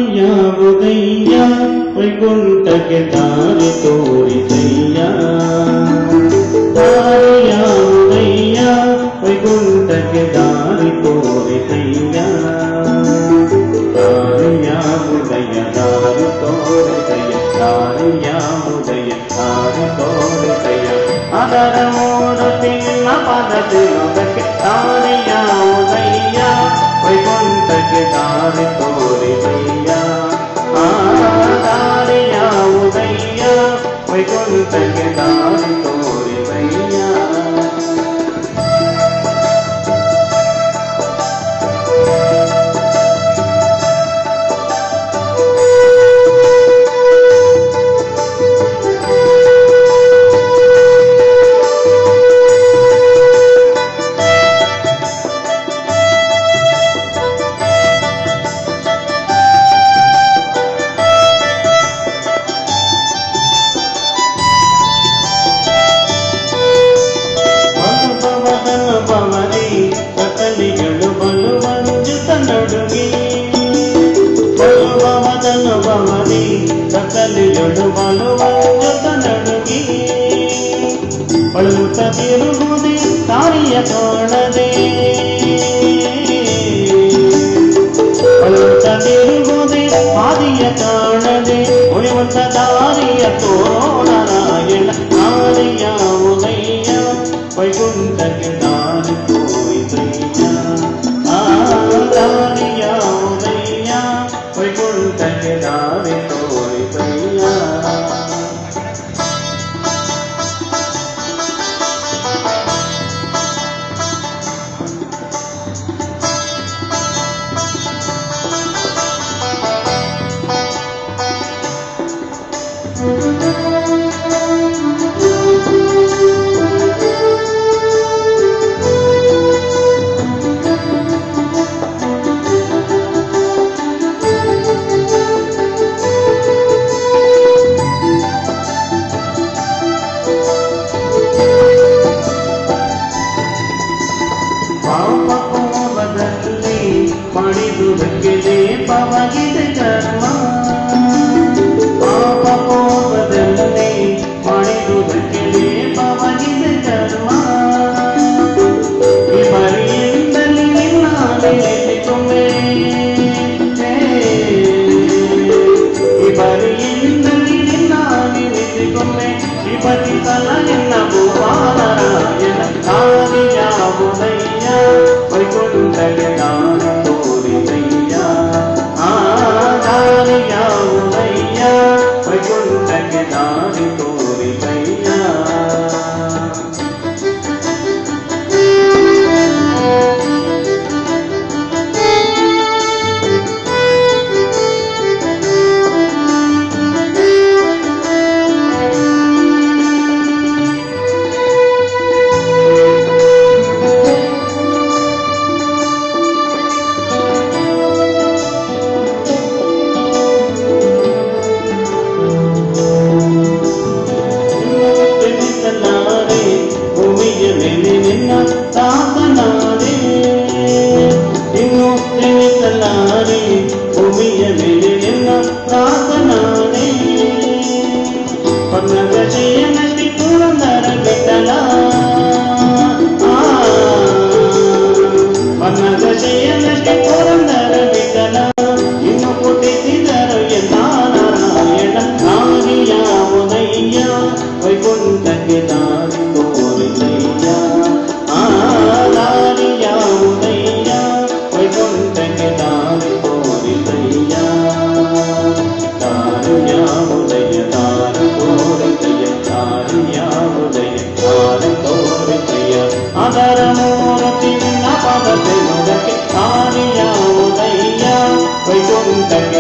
ದಾರಿಯಾವುದಯ್ಯ ವೈಕುಂಠಕ್ಕೆ ದಾರಿ ತೋರಿಸಯ್ಯ ದಾರಿಯಾವುದಯ್ಯ ವೈಕುಂಠಕ್ಕೆ ದಾರಿ ತೋರಿಸಯ್ಯ ದಾರಿಯಾವುದಯ್ಯ ದಾರಿ ತೋರಿಸಯ್ಯ ದಾರಿಯಾವುದಯ್ಯ ದಾರಿ ತೋರಿಸಯ್ಯ ಅದರ ಮೂರ್ತಿ ನಿನ್ನ ಪದ ತಿರುಗಕ್ಕೆ ದಾರಿಯಾವುದಯ್ಯ ವೈಕುಂಠಕ್ಕೆ ದಾರಿ ತೋರಿಸಯ್ಯ ದಾರಿಯಾವುದಯ್ಯ ವೈಕುಂಠಕ್ಕೆ ದಾರಿ ತೋರಿಸಯ್ಯ ಸಕಲಿಗಳು ಬಲುವಂಜುತ ನಡುಗಿ ಬಲುವದನು ಭವನಿ ಸಕಲಿಗಳು ಬಲುವಂಜುತ ನಡುಗಿ ಬಳುತ್ತ ತಿರುಗುದೆ ದಾರಿಯ ಕಾಣದೆ ಬಳುತ್ತ ತಿರುಗುದೆ ಹಾದಿಯ ಕಾಣದೆ ಉಳಿವಂತ ದಾರಿಯ ತೋರಣರಾಯಣ ದಾರಿಯಾವುದಯ್ಯ ವೈಕುಂಠಕ್ಕೆ ದಾರಿ ತೋರಿಸಯ್ಯ ದಾರಿಯಾವುದಯ್ಯ ವೈಕುಂಠಕ್ಕೆ ದಾರಿ ತೋರಿಸಯ್ಯ ಪಾಪಕೋಪದಲ್ಲಿ ಮಾಡಿದುದಕ್ಕೆ ಲೇಪವಾಗಿದೆ ಕರ್ಮ ಪಾಪಕೋಪದಲ್ಲಿ ಮಾಡಿದುದಕ್ಕೆ ಲೇಪವಾಗಿದೆ ಕರ್ಮ ವಿಪರಿಯಿಂದಲೇ ನಿನ್ನಾಲೆ ನೆಲೆಗೊಮ್ಮೆ ವಿಪರಿಯಿಂದಲೇ ನಿನ್ನಾಲೆ ನೆಲೆಗೊಮ್ಮೆ ವಿಪತಿಸಲ ನಿನ್ನ ಭುವನರಾಯಣ ದಾರಿಯಾವುದಯ್ಯ ವೈಕುಂಠಕ್ಕೆ ದಾರಿ ತೋರಿಸಯ್ಯ ದಾರಿಯಾವುದಯ್ಯ ವೈಕುಂಠಕ್ಕೆ ದಾರಿ ತೋರಿಸಯ್ಯ ಭೂಮಿಯ ಮೇಲೆ ನಿನ್ನ ದಾಸನಾದೆ ಇನ್ನು ತಿಳಿಸಲಾರೆ ಭೂಮಿಯ ಮೇಲೆ ನಿನ್ನ ದಾಸನಾದೆ ಪನ್ನಗಶೆಯನಕ್ಕೆ ಪುರಂದರ ವಿಠಲ ಪನ್ನಗಶೆಯನಕ್ಕೆ ಪುರಂದರ ವಿಠಲ ಇನ್ನು ಪುಟಿಸಿದರು ಎಲ್ಲ ನಾರಾಯಣ ದಾರಿಯಾವುದಯ್ಯ ವೈಕುಂಠಕ್ಕೆ ದಾರಿ ತೋರಿಸಯ್ಯ ದಾರಿಯಾವುದಯ್ಯ ವೈಕುಂಠಕ್ಕೆ ದಾರಿ ತೋರಿಸಯ್ಯ ದಾರಿಯಾವುದಯ್ಯ ದಾರಿ ತೋರಿಸಯ್ಯ ದಾರಿಯಾವುದಯ್ಯ ದಾರಿ ತೋರಿಸಯ್ಯ ಅದರ ಮೂರ್ತಿ ನಿನ್ನ ಪದ ತಿರುಗಕ್ಕೆ ದಾರಿಯಾವುದಯ್ಯ ವೈಕುಂಠಕ್ಕೆ